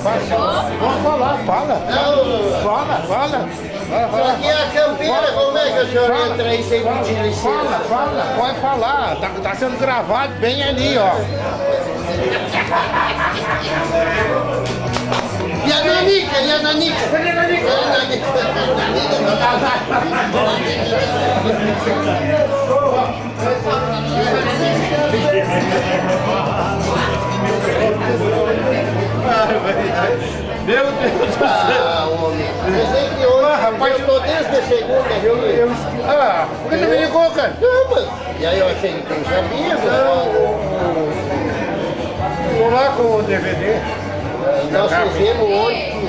Pode falar, fala. Fala. Isso aqui é a Campeira, como é que o senhor entra aí sem pedir licença? Fala, pode falar. Tá sendo gravado bem ali, ó. E a Nanica? Cadê a Nanica? Meu Deus do céu. Ah, homem. Pensei que hoje, rapaz, eu tô desde a segunda, viu? Por que você me ligou, cara? Não, mas... E aí eu achei que tu não sabia, Vou lá com o DVD. Nós fizemos ontem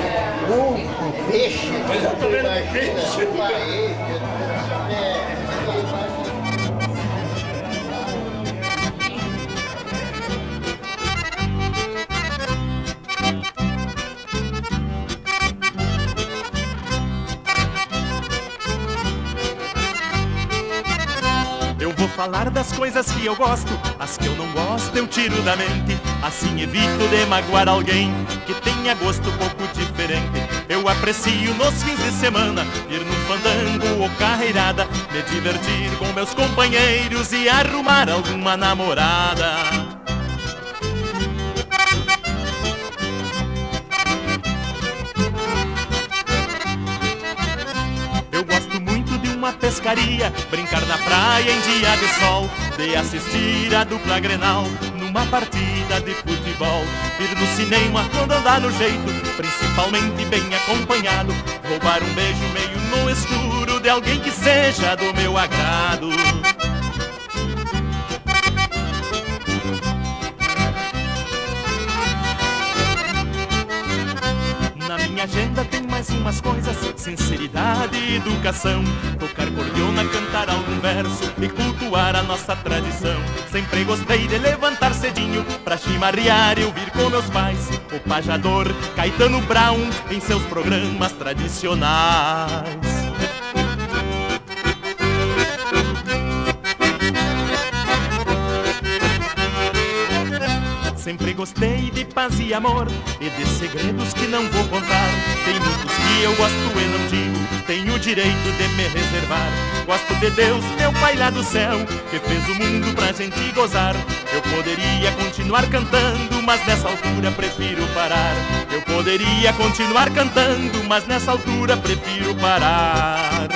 um peixe. Mas eu tô vendo peixe. Eu vou falar das coisas que eu gosto, as que eu não gosto eu tiro da mente. Assim evito de magoar alguém que tenha gosto pouco diferente. Eu aprecio nos fins de semana ir num fandango ou carreirada, me divertir com meus companheiros e arrumar alguma namorada. Eu gosto muito de uma pescaria, brincar na praia em dia de sol, de assistir a dupla Grenal numa partida de futebol, ir no cinema quando andar no jeito, principalmente bem acompanhado, roubar um beijo meio no escuro de alguém que seja do meu agrado. Na minha agenda tem mais umas coisas, sinceridade e educação, tocar cordiona, cantar algum verso e cultuar a nossa tradição. Sempre gostei de levantar cedinho pra chimarrear e ouvir com meus pais o pajador Caetano Brown em seus programas tradicionais. Sempre gostei de paz e amor e de segredos que não vou contar. Tem muitos que eu gosto e não digo, tenho o direito de me reservar. Gosto de Deus, meu Pai lá do céu, que fez o mundo pra gente gozar. Eu poderia continuar cantando, mas nessa altura prefiro parar. Eu poderia continuar cantando, mas nessa altura prefiro parar.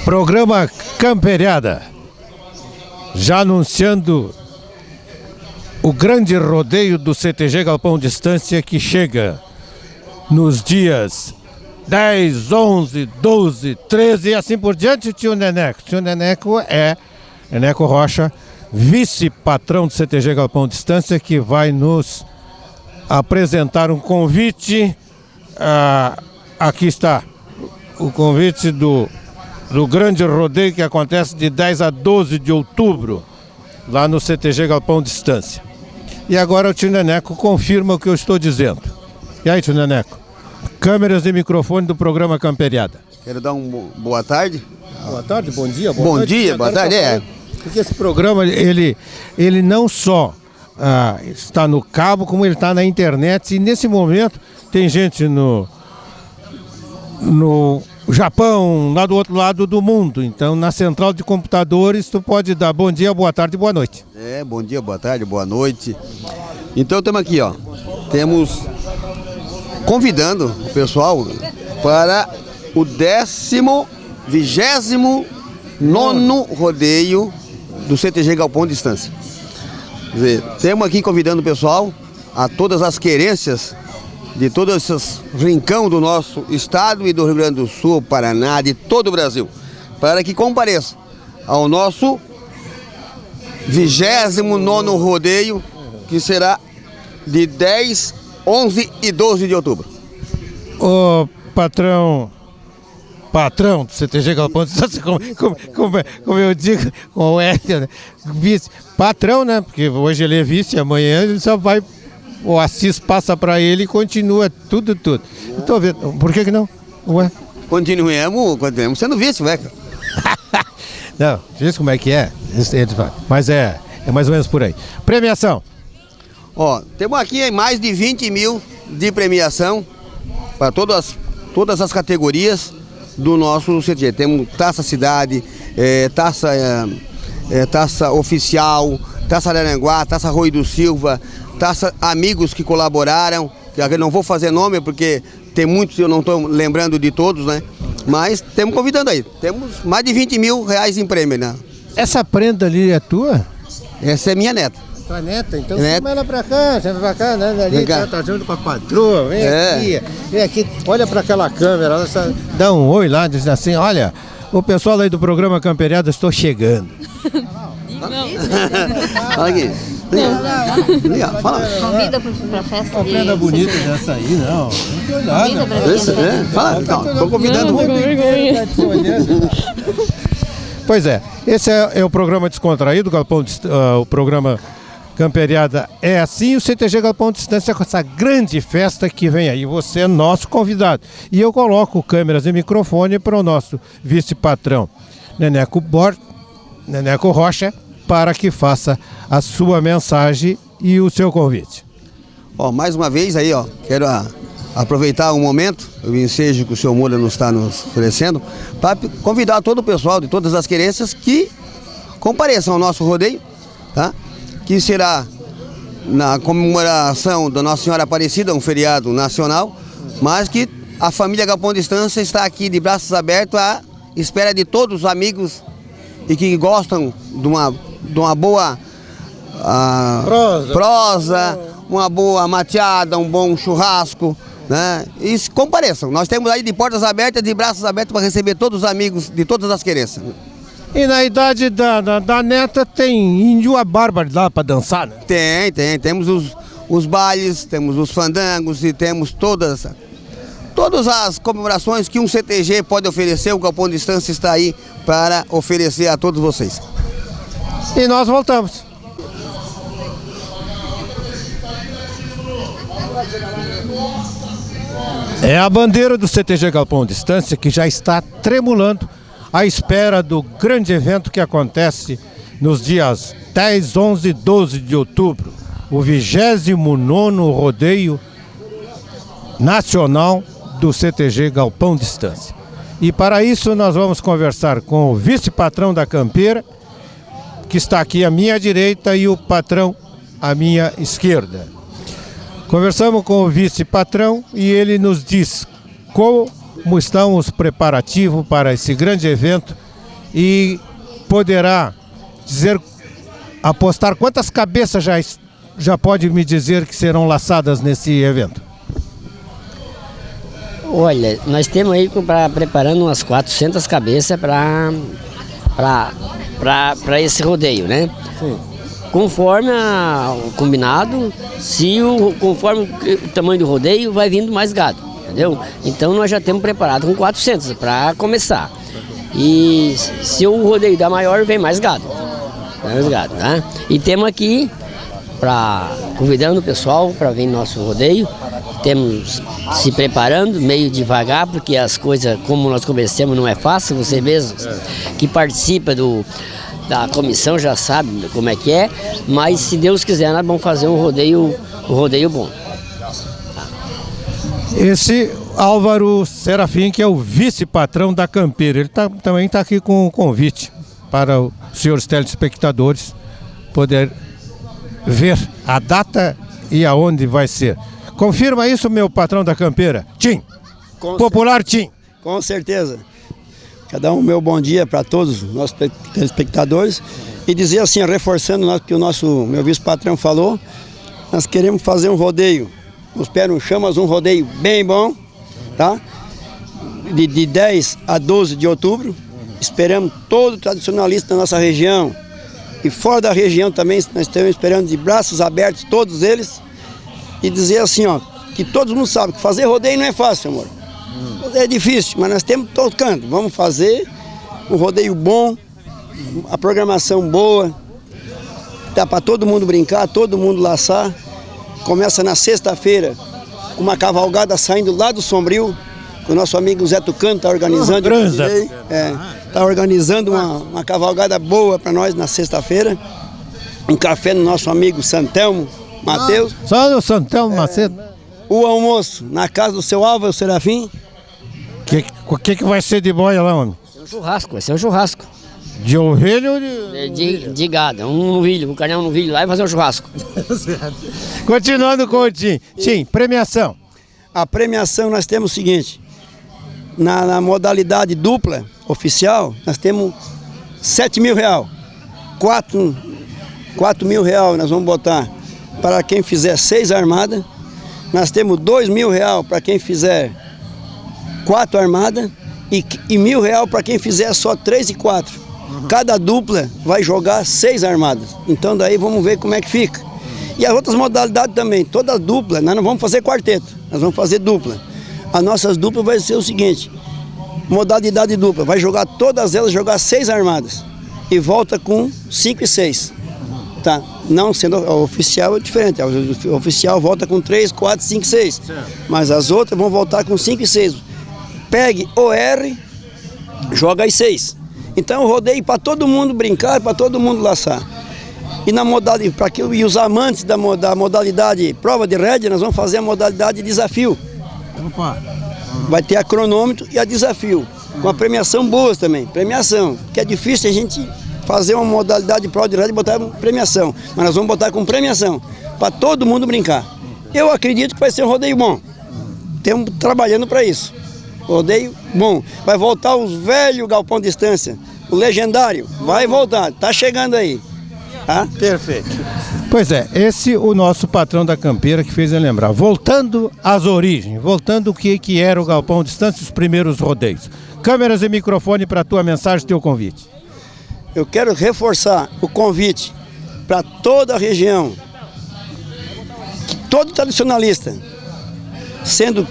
Programa Camperiada, já anunciando o grande rodeio do CTG Galpão Distância, que chega nos dias 10, 11, 12, 13 e assim por diante. O tio Neneco. O tio Neneco é Neneco Rocha, vice-patrão do CTG Galpão Distância, que vai nos apresentar um convite. Aqui está o convite do grande rodeio que acontece de 10 a 12 de outubro, lá no CTG Galpão Distância. E agora o tio Neneco confirma o que eu estou dizendo. E aí, tio Neneco? Câmeras e microfone do programa Camperiada. Quero dar uma boa tarde. Boa tarde, bom dia, Bom noite. dia, boa tarde, Porque esse programa, ele não só está no cabo, como ele está na internet. E nesse momento tem gente no Japão, lá do outro lado do mundo. Então, na central de computadores, tu pode dar bom dia, boa tarde e boa noite. Bom dia, boa tarde, boa noite. Então, estamos aqui, ó. Temos convidando o pessoal para o 29º rodeio do CTG Galpão Distância. Quer dizer, temos aqui convidando o pessoal a todas as querências de todos esses rincão do nosso estado e do Rio Grande do Sul, Paraná, de todo o Brasil, para que compareça ao nosso 29º rodeio, que será de 10, 11 e 12 de outubro. Ô, patrão do CTG Galpão, como eu digo, com o Hélio, né? Vice, patrão, né? Porque hoje ele é vice, amanhã ele só vai o Assis passa para ele e continua tudo. Estou vendo. Por que não? Ué? Continuemos sendo vice, ué. Não, diz como é que é. Mas é mais ou menos por aí. Premiação. Ó, temos aqui mais de 20 mil de premiação para todas as categorias do nosso CTG. Temos Taça Cidade, Taça Oficial, Taça Araranguá, Taça Rui do Silva, Taça Amigos que colaboraram. Eu não vou fazer nome porque tem muitos, eu não estou lembrando de todos, né? Mas estamos convidando aí. Temos mais de 20 mil reais em prêmio, né? Essa prenda ali é tua? Essa é minha neta. Tua neta? Então Neta. chama ela pra cá, né? Ali, tá junto com a patroa, vem aqui, olha pra aquela câmera, dá um oi lá, diz assim, olha, o pessoal aí do programa Camperiada, estou chegando. Fala aqui. Legal, fala. Convida pra festa Uma prenda bonita dessa aí, não. Não tem nada. Fala, estou convidando. Pois é, esse é o programa Descontraído, o programa Camperiada é assim, o CTG Galpão Distância com essa grande festa que vem aí. Você é nosso convidado. E eu coloco câmeras e microfone para o nosso vice-patrão, Neneco Rocha, para que faça a sua mensagem e o seu convite. Ó, mais uma vez aí, ó, quero aproveitar o momento, o ensejo que o senhor Moura nos está nos oferecendo, para convidar todo o pessoal de todas as querências que compareçam ao nosso rodeio, tá? Que será na comemoração da Nossa Senhora Aparecida, um feriado nacional, mas que a família Galpão Distância está aqui de braços abertos à espera de todos os amigos e que gostam de uma boa prosa, uma boa mateada, um bom churrasco, né? E compareçam. Nós temos aí de portas abertas, de braços abertos para receber todos os amigos de todas as querências. E na idade da neta tem índio a bárbaro lá para dançar, né? Tem. Temos os bailes, temos os fandangos e temos todas as comemorações que um CTG pode oferecer. O Galpão Distância está aí para oferecer a todos vocês. E nós voltamos. É a bandeira do CTG Galpão Distância que já está tremulando à espera do grande evento que acontece nos dias 10, 11 e 12 de outubro, o 29º Rodeio Nacional do CTG Galpão Distância. E para isso nós vamos conversar com o vice-patrão da campeira, que está aqui à minha direita, e o patrão à minha esquerda. Conversamos com o vice-patrão e ele nos diz como estão os preparativos para esse grande evento e poderá apostar quantas cabeças já pode me dizer que serão laçadas nesse evento. Olha, nós temos aí preparando umas 400 cabeças para esse rodeio, né? Sim. Conforme o combinado, conforme o tamanho do rodeio, vai vindo mais gado, entendeu? Então nós já temos preparado com 400 para começar. E se o rodeio dá maior, vem mais gado. Tá? E temos aqui, convidando o pessoal para vir no nosso rodeio, temos se preparando meio devagar, porque as coisas, como nós conversamos, não é fácil. Você mesmo que participa da comissão já sabe como é que é, mas se Deus quiser nós vamos fazer um rodeio bom. Esse Álvaro Serafim, que é o vice-patrão da campeira, ele também está aqui com um convite para os senhores telespectadores poder ver a data e aonde vai ser. Confirma isso, meu patrão da campeira, Tim, popular Tim. Com certeza. Cada um meu bom dia para todos os nossos telespectadores e dizer assim, reforçando o que meu vice-patrão falou, nós queremos fazer um rodeio, nos pés no chão, mas um rodeio bem bom, tá? De 10 a 12 de outubro, esperamos todo tradicionalista da nossa região e fora da região também, nós estamos esperando de braços abertos todos eles e dizer assim, ó, que todo mundo sabe que fazer rodeio não é fácil, amor. É difícil, mas nós temos tocando. Vamos fazer um rodeio bom, a programação boa, dá para todo mundo brincar, todo mundo laçar começa na sexta-feira, com uma cavalgada saindo lá do Sombrio, que o nosso amigo Zé Tucano está organizando. Está organizando uma cavalgada boa para nós na sexta-feira. Um café no nosso amigo Santelmo Matheus. Só no Santelmo Macedo. O almoço na casa do seu Álvaro Serafim. O que vai ser de boia lá, homem? Vai ser um churrasco. De ovelha ou de... De gado, um novilho, um carnão novilho lá e fazer um churrasco. Continuando com o Tim. Tim, premiação. A premiação nós temos o seguinte, na modalidade dupla oficial, nós temos 7 mil real. 4 mil real nós vamos botar para quem fizer 6 armadas. Nós temos 2 mil real para quem fizer 4 armadas e R$1.000 para quem fizer só 3 e 4. Cada dupla vai jogar 6 armadas. Então daí vamos ver como é que fica. E as outras modalidades também, toda dupla, nós não vamos fazer quarteto, nós vamos fazer dupla. As nossas duplas vai ser o seguinte, modalidade dupla, vai jogar todas elas, jogar 6 armadas. E volta com 5 e 6. Tá? Não sendo o oficial é diferente, o oficial volta com 3, 4, 5, 6. Mas as outras vão voltar com 5 e 6. Pegue o R, joga as 6. Então eu rodeio para todo mundo brincar, para todo mundo laçar. E na modalidade, para que os amantes da modalidade prova de rédea, nós vamos fazer a modalidade de desafio. Opa. Vai ter a cronômetro e a desafio. Com a premiação boa também. Premiação, que é difícil a gente fazer uma modalidade de prova de rédea e botar premiação. Mas nós vamos botar com premiação, para todo mundo brincar. Eu acredito que vai ser um rodeio bom. Estamos trabalhando para isso. Rodeio bom. Vai voltar os velhos galpão de distância. O legendário vai voltar. Tá chegando aí. Tá? Perfeito. Pois é, esse o nosso patrão da campeira que fez ele lembrar. Voltando às origens, voltando o que era o galpão de distância, os primeiros rodeios. Câmeras e microfone para a tua mensagem, teu convite. Eu quero reforçar o convite para toda a região, que todo tradicionalista, sendo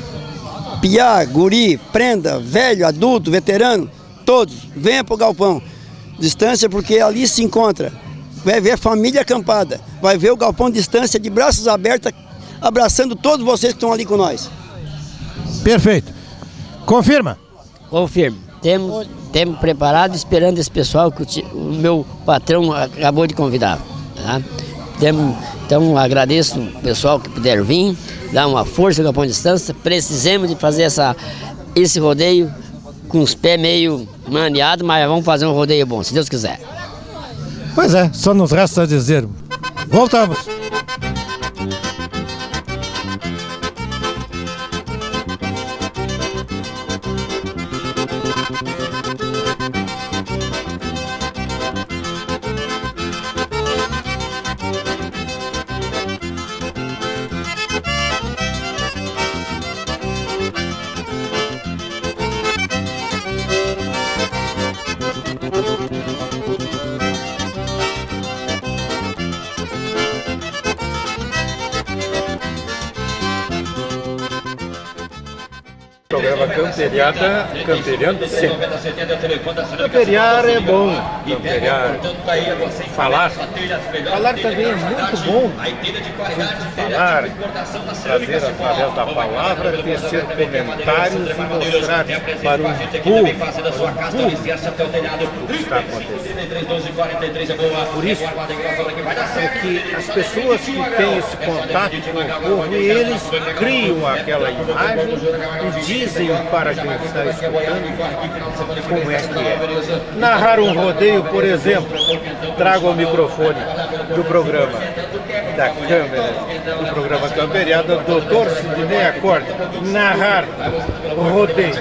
piá, guri, prenda, velho, adulto, veterano, todos, venha para o galpão. Distância, porque ali se encontra, vai ver a família acampada, vai ver o galpão de distância de braços abertos, abraçando todos vocês que estão ali com nós. Perfeito. Confirma? Confirmo. Temos preparado, esperando esse pessoal que o meu patrão acabou de convidar. Tá? Então agradeço o pessoal que puder vir, dar uma força no galpão de distância. Precisamos de fazer esse rodeio com os pés meio maneados, mas vamos fazer um rodeio bom, se Deus quiser. Pois é, só nos resta dizer. Voltamos. Programa Camperiando sempre. Camperiar é bom, camperiar, falar também é muito bom. Falar, trazer através da palavra, tecer comentários e mostrar para o povo o que está acontecendo. Por isso é que as pessoas que têm esse contato com o povo, eles criam aquela imagem e dizem para quem está escutando como é que é. Narrar um rodeio, por exemplo, trago o microfone do programa da Câmara, do programa Camperiada, Dr. Sidney Acorda. Narrar o rodeio,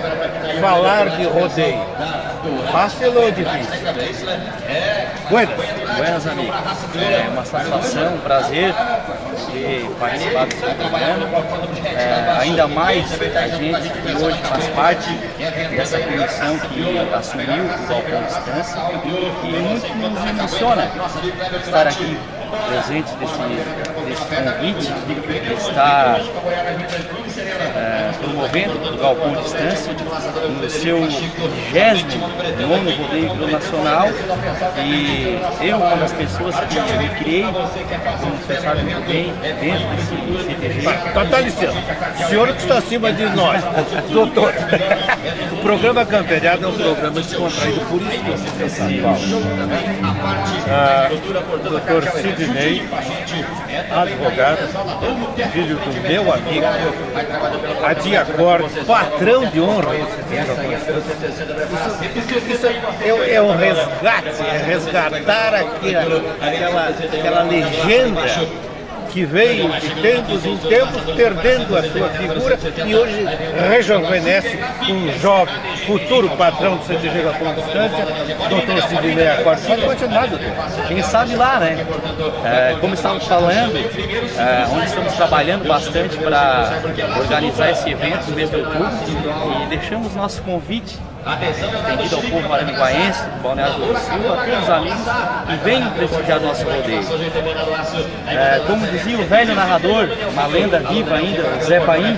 falar de rodeio, fácil ou difícil? Buenas, amigos. É uma satisfação, um prazer de participar do seu programa. Ainda mais a gente que hoje faz parte dessa comissão que assumiu o Galpão Distância. E muito nos emociona estar aqui presente desse convite, estar promovendo o Galpão Distância no seu 29º rodeio nacional, e eu, uma das pessoas que me criei, como você sabe muito bem, dentro desse CTG. Dá licença, o senhor que está acima de nós, doutor, o programa Camperiada é um programa descontraído, por isso que você está em São Paulo. Doutor Sidney, advogado, filho do meu amigo, Adiacorde, patrão de honra. Isso é um resgate, é resgatar aquela legenda que veio de tempos em tempos perdendo a sua figura e hoje rejuvenesce um jovem, futuro patrão do CTG Galpão Distância, doutor Sidney Acorde. Pode continuar, doutor. Quem sabe lá, né? Como estamos falando, onde estamos trabalhando bastante para organizar esse evento no mês de outubro, e deixamos nosso convite estendido ao povo maranguaense, do Balneário do Sul, a todos os amigos que venham prestigiar nosso rodeio. Como dizia o velho narrador, uma lenda viva ainda, Zé Paim,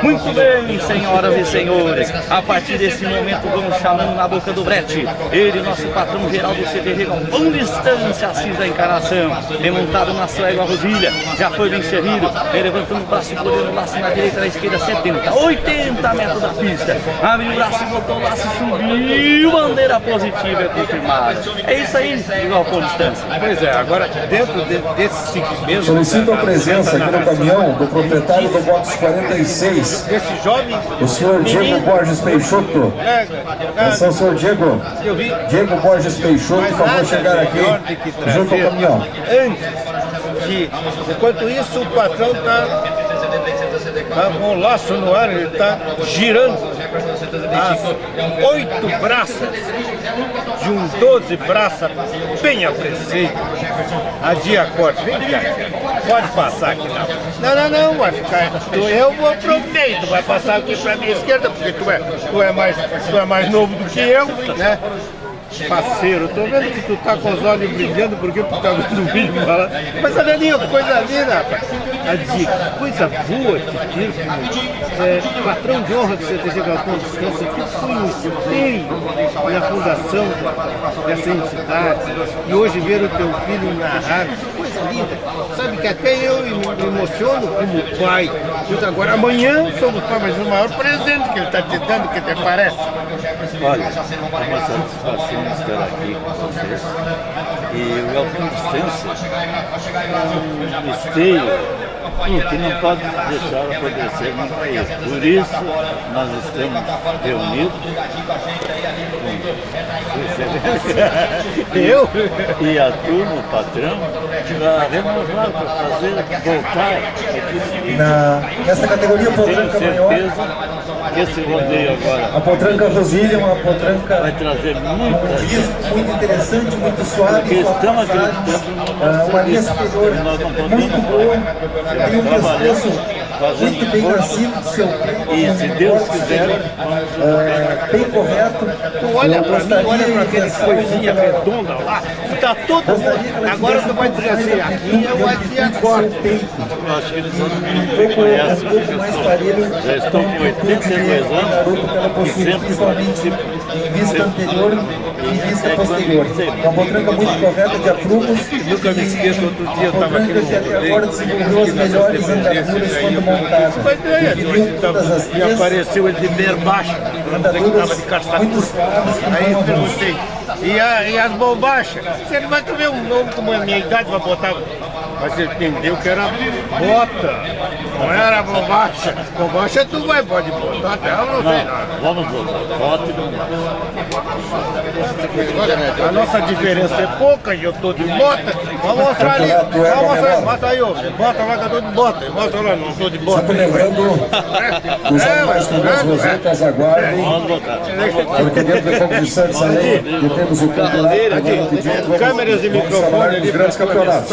muito bem, senhoras e senhores, a partir desse momento vamos chamando na boca do brete ele, nosso patrão geral do CTG Galpão Distância, Assis da Encarnação, remontado na sua égua Rosilha, já foi bem servido, levantando o braço, colhendo o laço na direita, na esquerda, 70, 80 metros da pista, abriu o braço e botou o laço, subiu, bandeira positiva é confirmada. É isso aí, de Galpão Distância. Pois é, agora dentro desse segmento... Solicito a presença aqui no caminhão do proprietário do box 46, esse jovem, o senhor Diego Borges Peixoto. Atenção, senhor Diego. Diego Borges Peixoto, por favor, chegar aqui junto ao caminhão. Enquanto isso, o patrão está com o laço no ar, ele está girando as 8 braças de um 12 braças bem apreciado. Adiacorde, vem cá, pode passar aqui não, vai ficar, eu vou aproveitar, tu vai passar aqui para minha esquerda, porque tu é mais novo do que eu, né? Parceiro, tô vendo que tu tá com os olhos brilhando porque tu tá vendo o vídeo falar. Mas olha ali, coisa linda, rapaz. A dica, coisa boa que teve. Patrão de honra do CTG Galpão Distância, que foi um esteio na fundação dessa entidade. E hoje ver o teu filho narrar, coisa linda. Sabe que até eu me emociono como pai. Pois agora, amanhã somos pai, mas o maior presente que ele tá te dando, que te parece? Olha, é uma satisfação estar aqui com vocês. E o Galpão Distância é um esteio que não pode deixar acontecer no país. Por isso, nós estamos reunidos com eu e a turma, o patrão, para renovar, para fazer voltar aqui. Nessa categoria, potranca maior. Tenho certeza que esse rodeio agora, a potranca Rosilha, uma potranca vai trazer muita gente. Muito interessante, muito suave. Porque estamos acreditando uma linha superior muito boa. Tem um pescoço muito bem nascido do seu peito. E se Deus quiser, bem correto. Tu olha pra mim, olha pra aquele coisinha redonda lá, tu tá todo mundo. Agora tu vai dizer assim, aqui é o Adiacorde. Eu acho que eles não me conhecem, porque já estou com 82 anos e sempre participo. Em vista anterior e em vista posterior. Uma potranca muito correta de aprumos. Nunca me esqueço, outro dia eu estava aqui no rodeio. Que agora desenvolveu as melhores andaduras quando montada. E apareceu ele de meia baixa, que estava de caçacudo. Aí eu perguntei, e as bombachas? Se ele vai comer um novo com a minha idade, vai botar... Mas ele entendeu que era bota, não era bombacha. Bombacha tu pode botar até, eu não sei nada. Vamos botar, bota e não. A nossa diferença é pouca e eu tô de bota. Vamos mostrar ali, vamos mostrar, mostra aí, bota lá que eu tô de bota. Mostra lá, não tô de bota. Sempre lembrando os animais com as rosetas aguardem. Vamos botar. Porque dentro da Campo de Santos ali, temos o campeonato. Câmeras e microfones dos grandes campeonatos.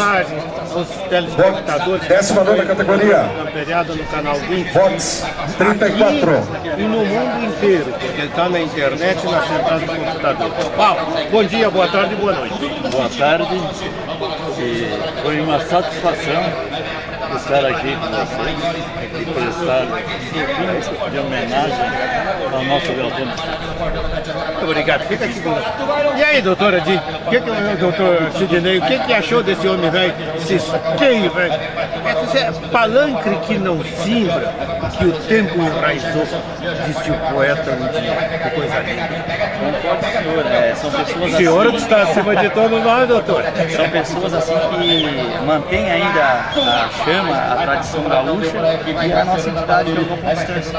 Os telespectadores. 19ª categoria. Camperiada no canal 20. Box 34. E no mundo inteiro, porque ele está na internet e na central do computador. Paulo, bom dia, boa tarde e boa noite. Boa tarde. E foi uma satisfação estar aqui com vocês e prestar um pouquinho de homenagem ao nosso galpão. Muito obrigado, fica aqui conosco. E aí, doutora Di, doutor Sidney, o que achou desse homem velho, esse esteio velho? É palanque que não simbra, que o tempo enraizou, disse o poeta um dia. Que coisa linda. Concordo, senhor. São pessoas O senhor assim, que está acima de todo nós, doutor. são pessoas assim que mantêm ainda a chama, a tradição gaúcha e a nossa entidade que é o Galpão Distância.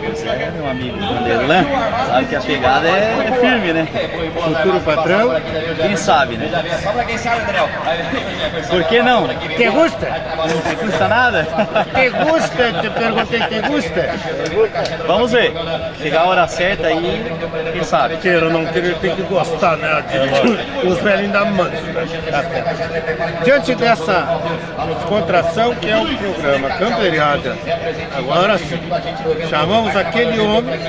Pois é, meu amigo Vanderlan, sabe que a pegada é firme, né? Futuro patrão. Quem sabe, né? Por que não? Te gusta? Não te custa nada? Te gusta? Te perguntei, te gusta? Vamos ver. Chegar a hora certa aí, quem sabe? Queira ou não queira, tem que gostar, né? Os velhinhos da manso. Diante dessa descontração que é o programa Camperiada, agora sim, chamamos aquele homem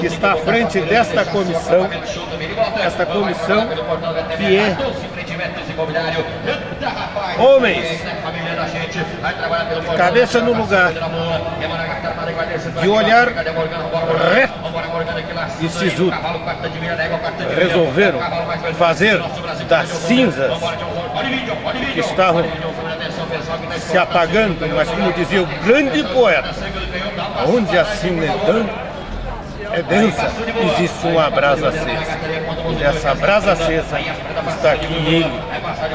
que está à frente desta comissão que é homens, cabeça no lugar, de olhar reto e sisudo, resolveram fazer das cinzas que estavam se apagando, mas como dizia o grande poeta, onde a cinzentão é densa, existe uma brasa acesa. E dessa brasa acesa está aqui ele,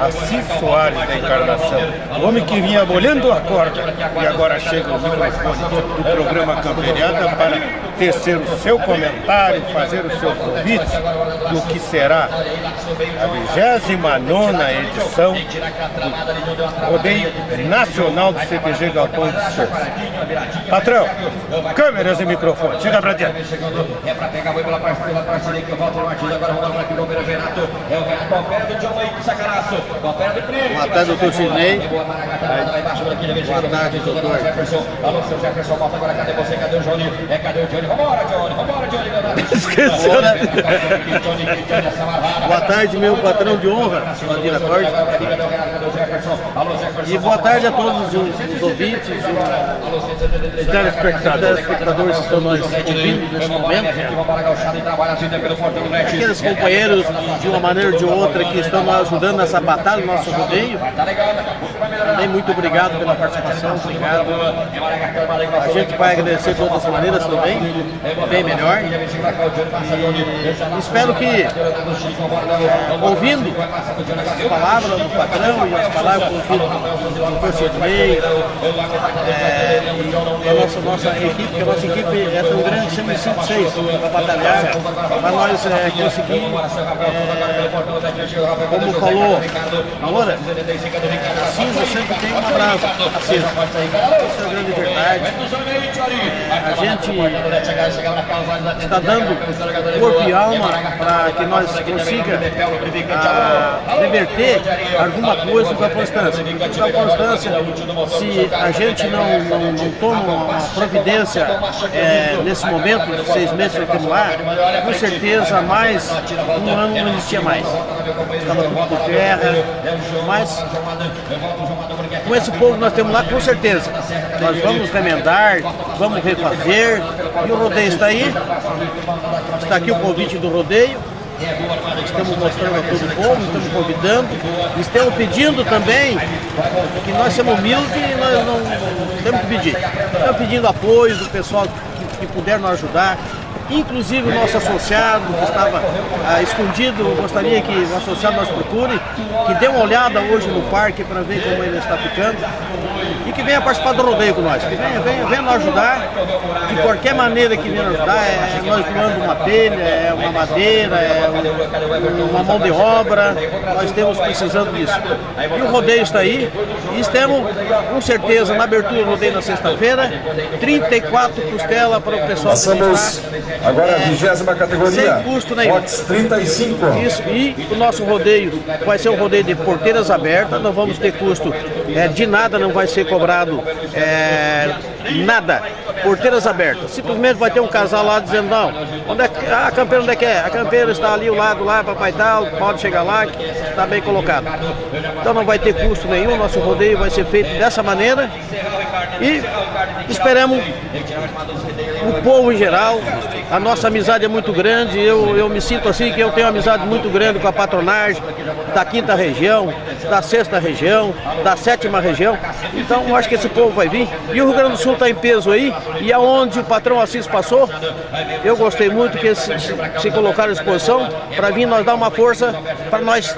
Assis Soares da Encarnação, o homem que vinha molhando a corda e agora chega no microfone do programa Camperiada para tecer o seu comentário, fazer o seu convite do que será a 29ª edição do Rodeio Nacional do CTG Galpão Distância. Patrão, câmeras e microfone, chega pra dentro. É pra pegar boi pela parceria que o Walter Martins agora volta aqui no Pedro Renato. É o Renato Alpera do John Wayne Sacaraço. Alpera do Prêmio. Boa tarde, doutor Sidney. Boa tarde, doutor. Alô, seu Jefferson, volta agora. Cadê você? Cadê o Johnny? Cadê o Johnny? Vambora, Johnny. Esqueceu. Boa tarde, meu patrão de honra, Ladina Corte. E boa tarde a todos os ouvintes, os telespectadores que estão nos ouvindo nesse momento. Aqueles companheiros, de uma maneira ou de outra, que estão nos ajudando nessa batalha, no nosso rodeio. Também muito obrigado pela participação, obrigado. A gente vai agradecer de outras maneiras também, bem melhor. E espero que, ouvindo as palavras do patrão e as palavras do professor Sidney, a nossa equipe, que a nossa equipe é tão grande, sempre 5, 6 para batalhar, para nós conseguir, como falou agora, a cinza sempre tem uma brasa acesa. Essa é a grande verdade. A gente está dando corpo e alma para que nós consiga reverter alguma coisa da constância. A constância, se a gente não toma uma providência nesse momento, de 6 meses que estamos lá, com certeza mais um ano não existia mais. Estava tudo por terra, mas com esse povo que nós temos lá, com certeza, nós vamos remendar, vamos refazer, e o rodeio está aí, está aqui o convite do rodeio, estamos mostrando a todo o povo, estamos convidando, estamos pedindo também, que nós somos humildes e nós não temos que pedir, estamos pedindo apoio do pessoal que puder nos ajudar, inclusive o nosso associado que estava escondido, eu gostaria que o associado nos procure, que dê uma olhada hoje no parque para ver como ele está ficando e que venha participar do rodeio com nós, que venha nos ajudar, de qualquer maneira que venha nos ajudar, nós doando uma telha, uma madeira, uma mão de obra, nós estamos precisando disso. E o rodeio está aí, e estamos com certeza na abertura do rodeio na sexta-feira, 34 costelas para o pessoal Passamos agora a 20ª categoria, sem custo nenhum. lotes 35. Isso, e o nosso rodeio vai ser um rodeio de porteiras abertas, não vamos ter custo de nada não vai ser cobrado nada, porteiras abertas. Simplesmente vai ter um casal lá dizendo, não, onde é que, a campeira onde é que é? A campeira está ali ao lado lá, papai tal, pode chegar lá, que está bem colocado. Então não vai ter custo nenhum, nosso rodeio vai ser feito dessa maneira e esperamos o povo em geral. A nossa amizade é muito grande, eu me sinto assim que eu tenho uma amizade muito grande com a patronagem da 5ª região, da 6ª região, da 7ª região. Então eu acho que esse povo vai vir. E o Rio Grande do Sul está em peso aí, e aonde o patrão Assis passou, eu gostei muito que se colocaram à disposição para vir nós dar uma força para nós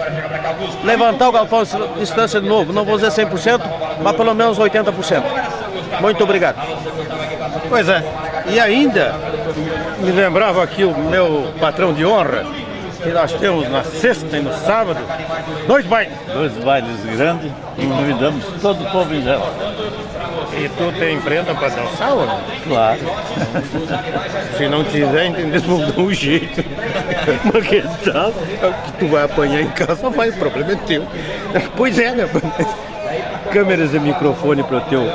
levantar o galpão de distância de novo. Não vou dizer 100%, mas pelo menos 80%. Muito obrigado. Pois é, e ainda me lembrava aqui o meu patrão de honra, que nós temos na sexta e no sábado, 2 bailes. 2 bailes grandes e convidamos todo o povo em geral. E tu tem prenda para dançar ou não? Claro. Se não tiver, entendeu? Vou dar um jeito. Uma questão que tu vai apanhar em casa, vai, o problema é teu. Pois é, né? Câmeras e microfone para o teu.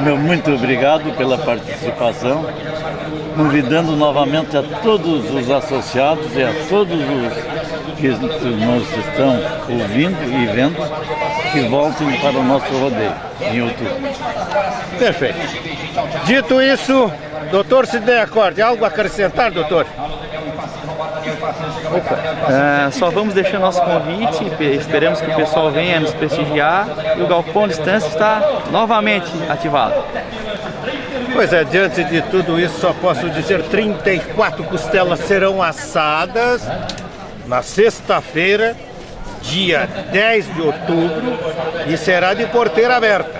Meu muito obrigado pela participação, convidando novamente a todos os associados e a todos os que nos estão ouvindo e vendo, que voltem para o nosso rodeio em outubro. Perfeito. Dito isso, doutor Sidney Acorde, algo a acrescentar, doutor? Só vamos deixar nosso convite, esperamos que o pessoal venha nos prestigiar e o galpão de distância está novamente ativado. Pois é, diante de tudo isso só posso dizer 34 costelas serão assadas na sexta-feira, dia 10 de outubro, e será de porteira aberta.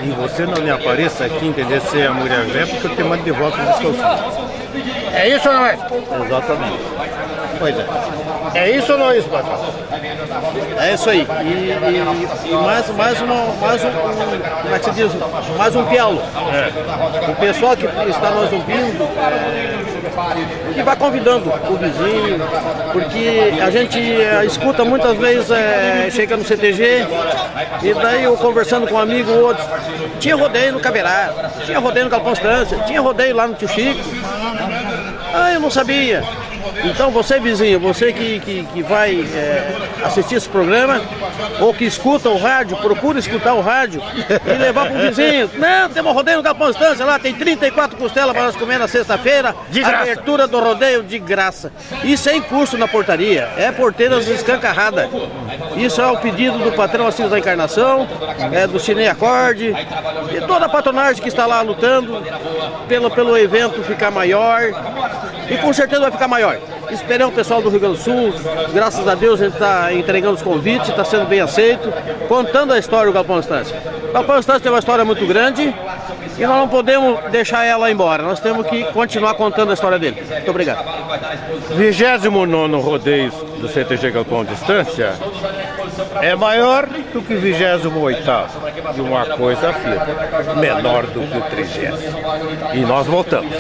E você não me apareça aqui, entender, se é a mulher velha, porque eu te mando de volta dos calções. É isso ou não é? Exatamente. Pois é. É isso ou não é isso, patrão? É isso aí. E mais um pialo. O pessoal que está nos ouvindo, que vai convidando o vizinho, porque a gente escuta muitas vezes, chega no CTG, e daí eu conversando com um amigo ou outro, tinha rodeio no Caverá, tinha rodeio no Galpão Estância, tinha rodeio lá no Tio Chico. Ah, eu não sabia. Então você, vizinho, você que vai assistir esse programa, ou que escuta o rádio, procura escutar o rádio e levar para o vizinho. Não, tem um rodeio no Galpão Estância lá, tem 34 costelas para nós comer na sexta-feira, abertura do rodeio de graça. E sem custo na portaria, é porteiras escancarradas. Isso é o pedido do patrão Assis da Encarnação, do Sidney Acorde, e toda a patronagem que está lá lutando pelo evento ficar maior, e com certeza vai ficar maior. Esperamos o pessoal do Rio Grande do Sul, graças a Deus a gente está entregando os convites, está sendo bem aceito, contando a história do Galpão Estância. O Galpão Estância tem uma história muito grande e nós não podemos deixar ela embora, nós temos que continuar contando a história dele. Muito obrigado. 29º rodeio do CTG Galpão Distância é maior do que o 28º, e uma coisa afirma, menor do que o 30º. E nós voltamos.